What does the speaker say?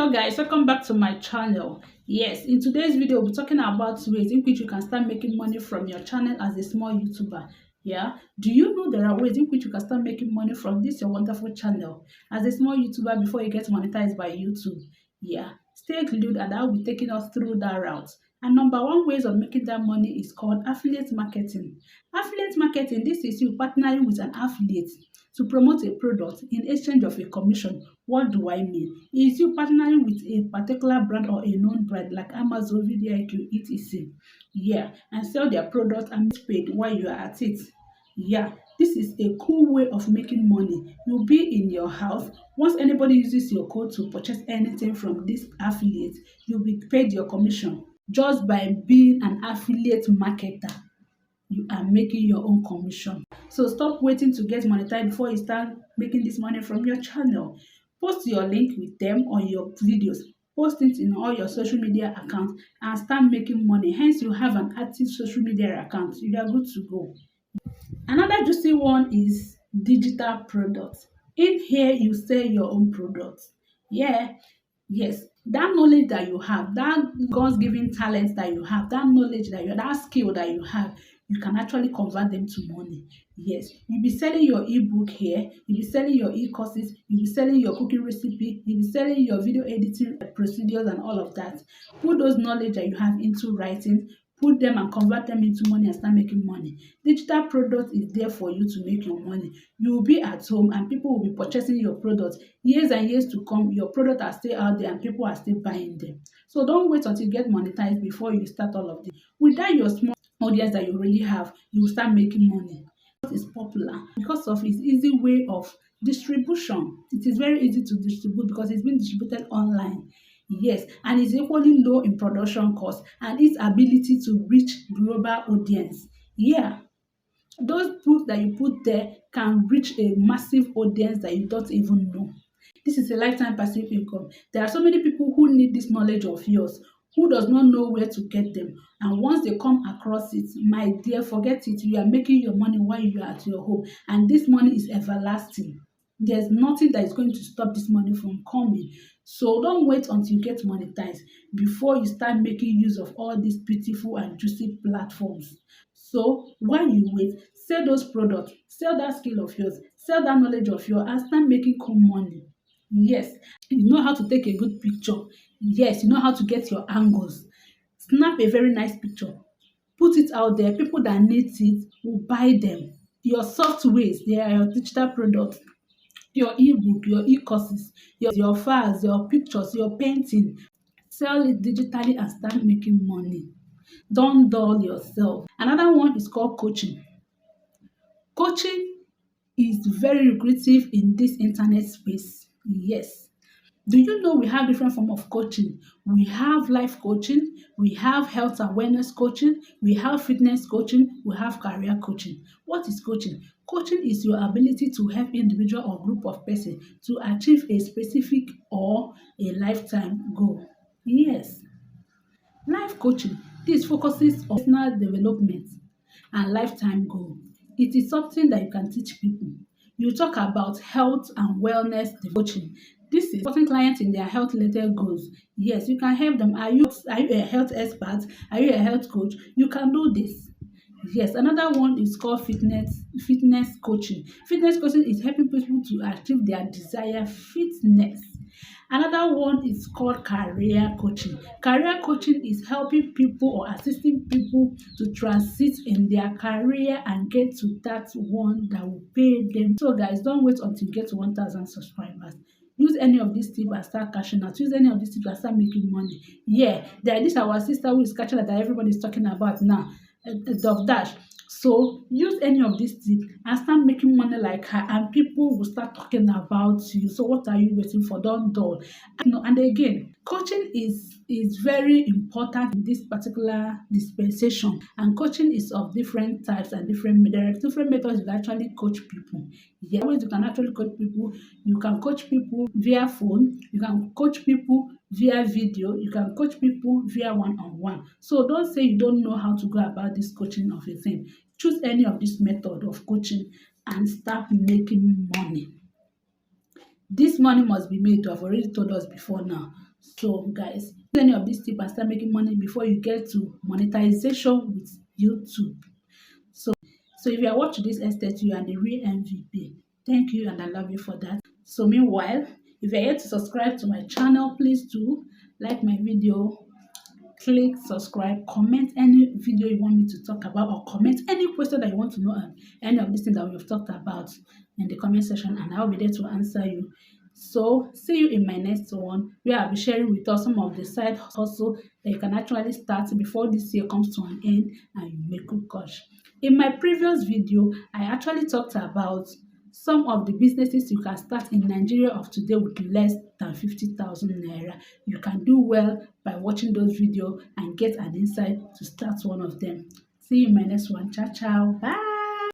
Hello guys, welcome back to my channel. Yes, in today's video we'll be talking about ways in which you can start making money from your channel as a small YouTuber. Yeah, do you know there are ways in which you can start making money from this your wonderful channel as a small YouTuber before you get monetized by YouTube? Yeah, stay glued and I'll be taking us through that route. And number one ways of making that money is called affiliate marketing. Affiliate marketing, this is you partnering with an affiliate to promote a product in exchange of a commission. What do I mean? Is you partnering with a particular brand or a known brand like Amazon, VDIQ, etc. Yeah, and sell their product and get paid while you are at it. Yeah, this is a cool way of making money. You'll be in your house. Once anybody uses your code to purchase anything from this affiliate, you'll be paid your commission just by being an affiliate marketer. You are making your own commission. So stop waiting to get monetized before you start making this money from your channel. Post your link with them on your videos. Post it in all your social media accounts and start making money. Hence, you have an active social media account. You are good to go. Another juicy one is digital products. In here, you sell your own products. Yeah, yes, that knowledge that you have, that God's given talent that you have, that knowledge that you, that skill that you have, you can actually convert them to money. Yes, you'll be selling your ebook here, you'll be selling your e-courses, you'll be selling your cooking recipe, you'll be selling your video editing procedures and all of that. Put those knowledge that you have into writing, put them and convert them into money and start making money. Digital product is there for you to make your money. You will be at home and people will be purchasing your products. Years and years to come, your product are still out there and people are still buying them. So don't wait until you get monetized before you start all of this. With that, your small audience that you already have, you will start making money. It is popular because of its easy way of distribution. It is very easy to distribute because it's been distributed online. Yes, and it's equally low in production cost and its ability to reach global audience. Yeah, those books that you put there can reach a massive audience that you don't even know. This is a lifetime passive income. There are so many people who need this knowledge of yours, who does not know where to get them. And once they come across it, my dear, forget it. You are making your money while you are at your home. And this money is everlasting. There's nothing that is going to stop this money from coming. So don't wait until you get monetized before you start making use of all these beautiful and juicy platforms. So while you wait, sell those products, sell that skill of yours, sell that knowledge of yours, and start making cool money. Yes, you know how to take a good picture. Yes, you know how to get your angles. Snap a very nice picture. Put it out there. People that need it will buy them. Your softwares, they are your digital products. Your ebook, your e-courses, your files, your pictures, your painting. Sell it digitally and start making money. Don't dull yourself. Another one is called coaching. Coaching is very lucrative in this internet space. Yes. Do you know we have different forms of coaching? We have life coaching, we have health and wellness coaching, we have fitness coaching, we have career coaching. What is coaching? Coaching is your ability to help individual or group of persons to achieve a specific or a lifetime goal. Yes. Life coaching, this focuses on personal development and lifetime goal. It is something that you can teach people. You talk about health and wellness coaching. This is supporting clients in their health related goals. Yes, you can help them. Are you a health expert? Are you a health coach? You can do this. Yes, another one is called fitness coaching. Fitness coaching is helping people to achieve their desired fitness. Another one is called career coaching. Career coaching is helping people or assisting people to transit in their career and get to that one that will pay them. So guys, don't wait until you get to 1,000 subscribers. Use any of these tips and start cashing out. Use any of these tips and start making money. Yeah, there is our sister who is catching that everybody is talking about now. Of Dash. So use any of these tips and start making money like her, and people will start talking about you. So what are you waiting for? Don't dull. And again, coaching is very important in this particular dispensation, and coaching is of different types and there are different methods you can actually coach people. Yeah, ways you can actually coach people. You can coach people via phone. You can coach people via video. You can coach people via one-on-one. So don't say you don't know how to go about this coaching of a thing. Choose any of this method of coaching and start making money. this money must be made. I've already told us before now. So guys, use any of these tips and start making money before you get to monetization with YouTube. So if you are watching this estate, you are the real MVP. Thank you and I love you for that. So meanwhile, if you're yet to subscribe to my channel, please do like my video, click subscribe, comment any video you want me to talk about, or comment any question that you want to know on any of these things that we've talked about in the comment section, and I'll be there to answer you. So see you in my next one, where I'll be sharing with us some of the side hustle that you can actually start before this year comes to an end and you make good cash. In my previous video, I actually talked about some of the businesses you can start in Nigeria of today with less than 50,000 naira. You can do well by watching those videos and get an insight to start one of them. See you in my next one. Ciao, ciao. Bye.